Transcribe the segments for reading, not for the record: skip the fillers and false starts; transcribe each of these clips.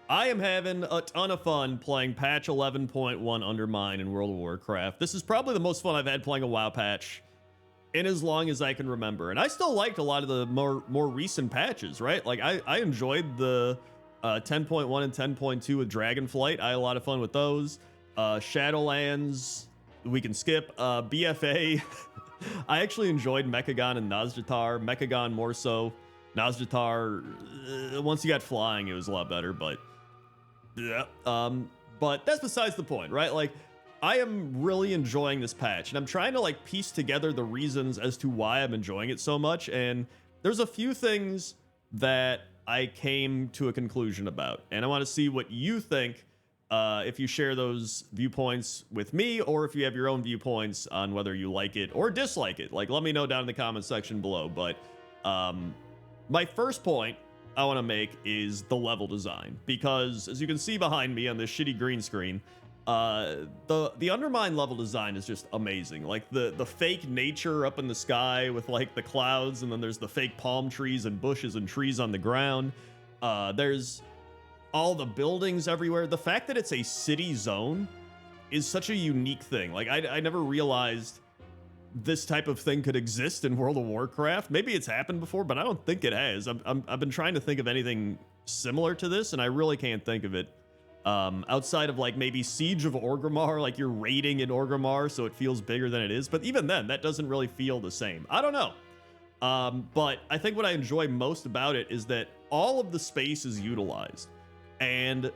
I am having a ton of fun playing patch 11.1 Undermine in World of Warcraft. This is probably the most fun I've had playing a WoW patch in as long as I can remember. And I still liked a lot of the more recent patches, right? Like I enjoyed the 10.1 and 10.2 with Dragonflight. I had a lot of fun with those. Shadowlands, we can skip. BFA, I actually enjoyed Mechagon and Nazjatar. Mechagon more so. Nazjatar, once you got flying, it was a lot better, but yeah. But that's besides the point, right? Like, I am really enjoying this patch, and I'm trying to like piece together the reasons as to why I'm enjoying it so much. And there's a few things that I came to a conclusion about, and I want to see what you think. If you share those viewpoints with me, or if you have your own viewpoints on whether you like it or dislike it, like let me know down in the comment section below. But my first point I want to make is the level design, because as you can see behind me on this shitty green screen, the Undermine level design is just amazing. Like the fake nature up in the sky with like the clouds, and then there's the fake palm trees and bushes and trees on the ground. There's all the buildings everywhere. The fact that it's a city zone is such a unique thing. Like I never realized this type of thing could exist in World of Warcraft. Maybe it's happened before, but I don't think it has. I've been trying to think of anything similar to this, and I really can't think of it. Outside of like maybe Siege of Orgrimmar, like you're raiding in Orgrimmar, so it feels bigger than it is. But even then, that doesn't really feel the same. I don't know. But I think what I enjoy most about it is that all of the space is utilized. And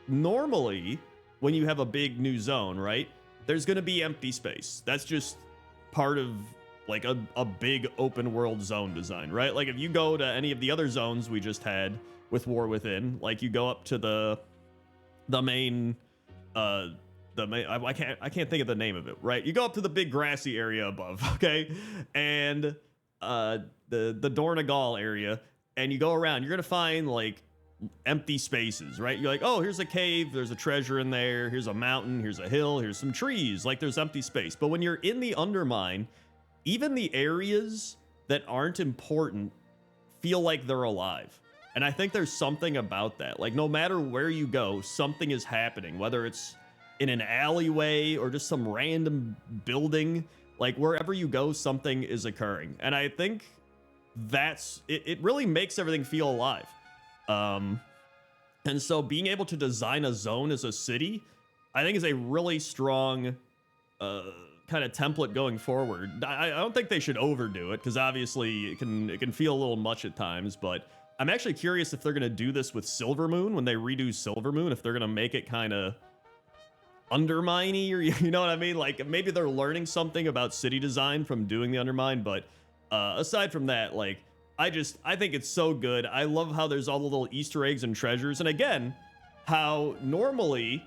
normally, when you have a big new zone, right, there's going to be empty space. That's just part of like a big open world zone design, right? Like if you go to any of the other zones we just had with War Within, like you go up to the main I can't think of the name of it, right? You go up to the big grassy area above, okay? And the Dornagal area, and you go around, you're gonna find like empty spaces, right? You're like, oh, here's a cave, there's a treasure in there, here's a mountain, here's a hill, here's some trees, like there's empty space. But when you're in the Undermine, even the areas that aren't important feel like they're alive. And I think there's something about that. Like no matter where you go, something is happening, whether it's in an alleyway or just some random building. Like wherever you go, something is occurring. And I think that's it really makes everything feel alive. And so being able to design a zone as a city, I think is a really strong kind of template going forward. I don't think they should overdo it, because obviously it can feel a little much at times, but I'm actually curious if they're going to do this with Silvermoon when they redo Silvermoon, if they're going to make it kind of Undermine-y, or you know what I mean? Like maybe they're learning something about city design from doing the Undermine, but aside from that, like I think it's so good. I love how there's all the little Easter eggs and treasures. And again, how normally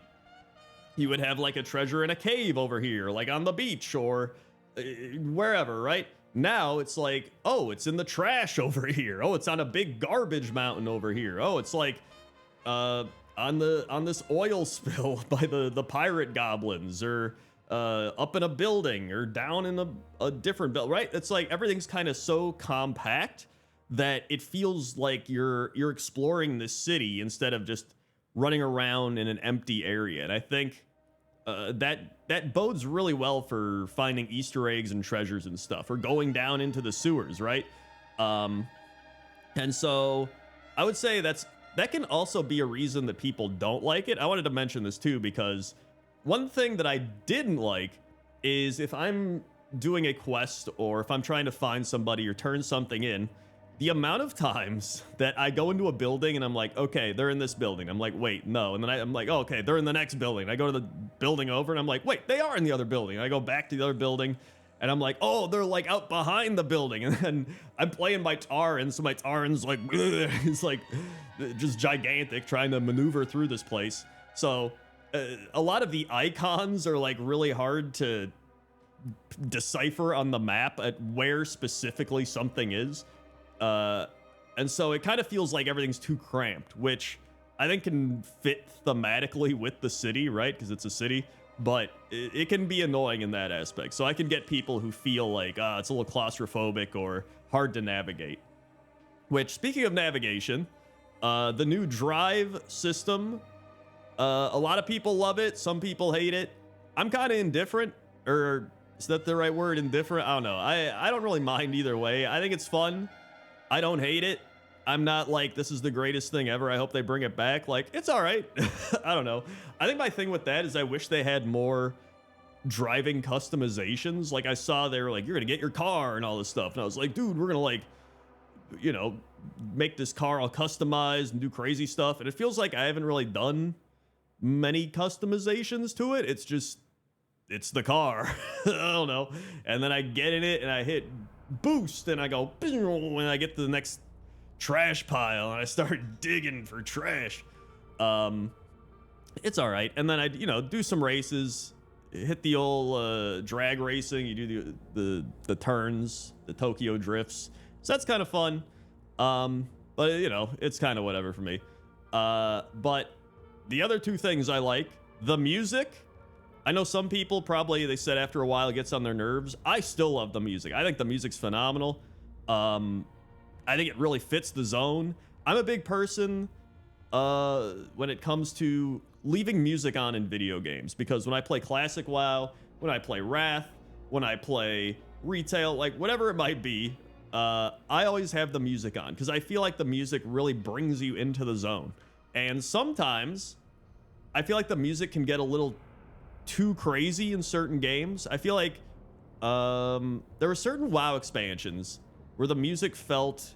you would have like a treasure in a cave over here, like on the beach or wherever, right? Now it's like, oh, it's in the trash over here. Oh, it's on a big garbage mountain over here. Oh, it's like on this oil spill by the pirate goblins, or up in a building, or down in a different building, right? It's like everything's kind of so compact that it feels like you're exploring this city instead of just running around in an empty area. And I think that bodes really well for finding Easter eggs and treasures and stuff, or going down into the sewers, right? And so I would say that can also be a reason that people don't like it. I wanted to mention this too, because one thing that I didn't like is if I'm doing a quest, or if I'm trying to find somebody or turn something in, the amount of times that I go into a building and I'm like, okay, they're in this building. I'm like, wait, no. And then I'm like, oh, okay, they're in the next building. I go to the building over and I'm like, wait, they are in the other building. And I go back to the other building and I'm like, oh, they're like out behind the building. And then I'm playing my Tauren, so my Tauren's like, it's like just gigantic, trying to maneuver through this place. So a lot of the icons are like really hard to decipher on the map at where specifically something is. And so it kind of feels like everything's too cramped, which I think can fit thematically with the city, right? Because it's a city, but it can be annoying in that aspect. So I can get people who feel like it's a little claustrophobic or hard to navigate. Which, speaking of navigation, The new drive system, a lot of people love it. Some people hate it. I'm kind of indifferent, or is that the right word? Indifferent? I don't know. I don't really mind either way. I think it's fun. I don't hate it. I'm not like, this is the greatest thing ever. I hope they bring it back. Like, it's all right. I don't know. I think my thing with that is I wish they had more driving customizations. Like, I saw they were like, you're gonna get your car and all this stuff. And I was like, dude, we're gonna like, you know, make this car all customized and do crazy stuff. And it feels like I haven't really done many customizations to it. It's just, it's the car. I don't know. And then I get in it and I hit boost and I go, and I get to the next trash pile and I start digging for trash. It's all right. And then I, you know, do some races, hit the old drag racing. You do the turns, the Tokyo drifts. So that's kind of fun. But you know, it's kind of whatever for me. But the other two things I like, the music. I know some people probably, they said after a while it gets on their nerves. I still love the music. I think the music's phenomenal. I think it really fits the zone. I'm a big person when it comes to leaving music on in video games, because when I play Classic WoW, when I play Wrath, when I play Retail, like whatever it might be, I always have the music on because I feel like the music really brings you into the zone. And sometimes I feel like the music can get a little too crazy in certain games. I feel like there were certain WoW expansions where the music felt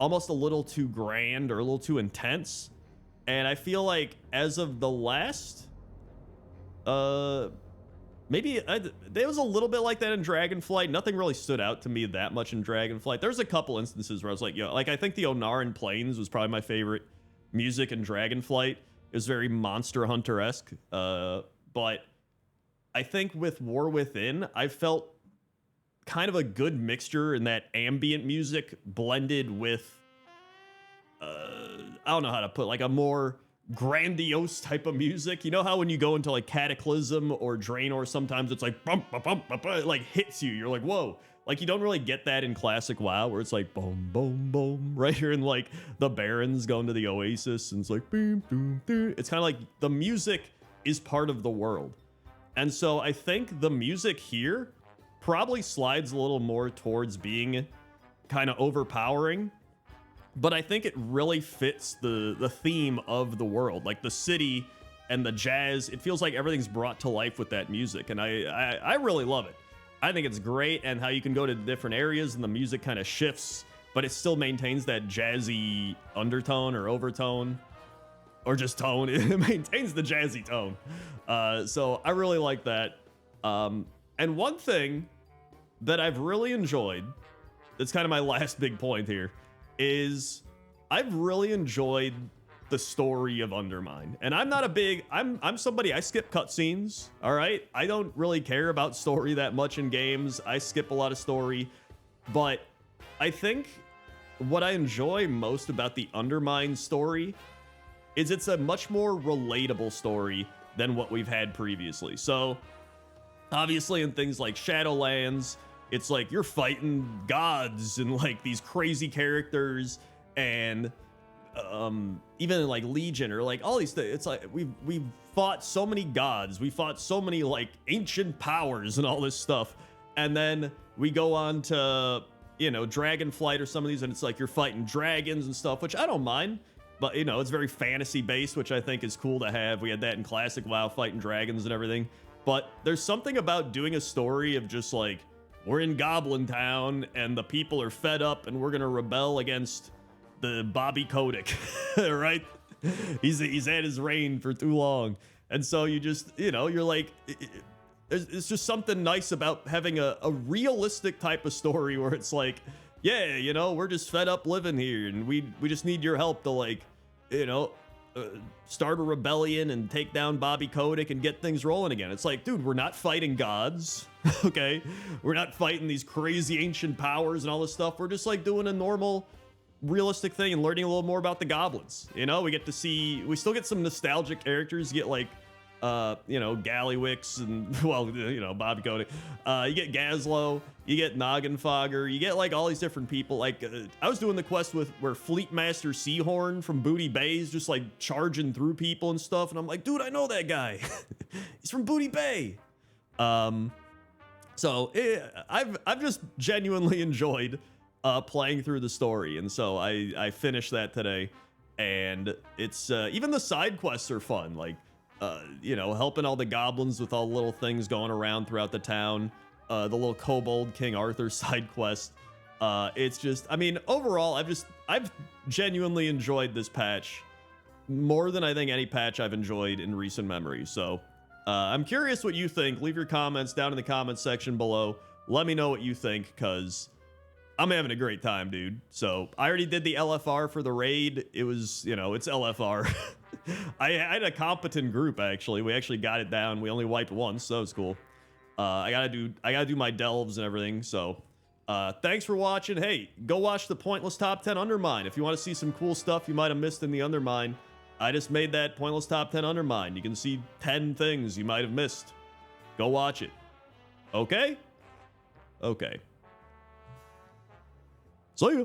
almost a little too grand or a little too intense. And I feel like as of the last, maybe there was a little bit like that in Dragonflight. Nothing really stood out to me that much in Dragonflight. There's a couple instances where I was like, yo, like I think the Onaran Plains was probably my favorite music in Dragonflight. It was very Monster Hunter-esque. But I think with War Within, I felt kind of a good mixture in that ambient music blended with, I don't know how to put, like a more grandiose type of music. You know how when you go into like Cataclysm or Draenor, sometimes it's like bump, bump, bump, bump, it like hits you. You're like, whoa. Like you don't really get that in Classic WoW where it's like boom, boom, boom. Right here in like the Barrens going to the Oasis and it's like boom, boom, boom. It's kind of like the music is part of the world. And so I think the music here probably slides a little more towards being kind of overpowering, but I think it really fits the theme of the world, like the city and the jazz. It feels like everything's brought to life with that music, and I really love it. I think it's great, and how you can go to different areas and the music kind of shifts, but it still maintains that jazzy undertone or overtone, or just tone. It maintains the jazzy tone. So I really like that. And one thing that I've really enjoyed, that's kind of my last big point here, is I've really enjoyed the story of Undermine. And I'm not a big, I'm somebody, I skip cutscenes, all right? I don't really care about story that much in games. I skip a lot of story. But I think what I enjoy most about the Undermine story is it's a much more relatable story than what we've had previously. So obviously in things like Shadowlands, it's like you're fighting gods and like these crazy characters, and even in like Legion or like all these things, it's like we've fought so many gods, we fought so many like ancient powers and all this stuff, and then we go on to, you know, Dragonflight or some of these, and it's like you're fighting dragons and stuff, which I don't mind. But, you know, it's very fantasy based, which I think is cool to have. We had that in Classic WoW, fighting dragons and everything. But there's something about doing a story of just like, we're in Goblin Town and the people are fed up and we're going to rebel against the Bobby Kotick, right? He's had his reign for too long. And so you just, you know, you're like, it's just something nice about having a realistic type of story where it's like, yeah, you know, we're just fed up living here and we just need your help to like, you know, start a rebellion and take down Bobby Kotick and get things rolling again. It's like, dude, we're not fighting gods, okay? We're not fighting these crazy ancient powers and all this stuff. We're just like doing a normal, realistic thing and learning a little more about the goblins. You know, we get to see, we still get some nostalgic characters, get like you know, Gallywix and, well, you know, Bobby Cody. You get Gazlo, you get Noggenfogger, you get like all these different people. Like I was doing the quest with where Fleet Master Seahorn from Booty Bay is just like charging through people and stuff, and I'm like, dude, I know that guy. He's from Booty Bay. So I've just genuinely enjoyed playing through the story, and so I finished that today, and it's even the side quests are fun. Like you know, helping all the goblins with all the little things going around throughout the town, the little Kobold King Arthur side quest. It's just, I mean, overall, I've genuinely enjoyed this patch more than I think any patch I've enjoyed in recent memory. So I'm curious what you think. Leave your comments down in the comments section below. Let me know what you think, because I'm having a great time, dude. So I already did the LFR for the raid. It was, you know, it's LFR. I had a competent group, actually. We actually got it down. We only wiped once, so it's cool. I gotta do my delves and everything. So thanks for watching. Hey, go watch the Pointless Top 10 Undermine if you want to see some cool stuff you might have missed in the Undermine. I just made that Pointless Top 10 Undermine. You can see 10 things you might have missed. Go watch it. Okay? Okay. See ya.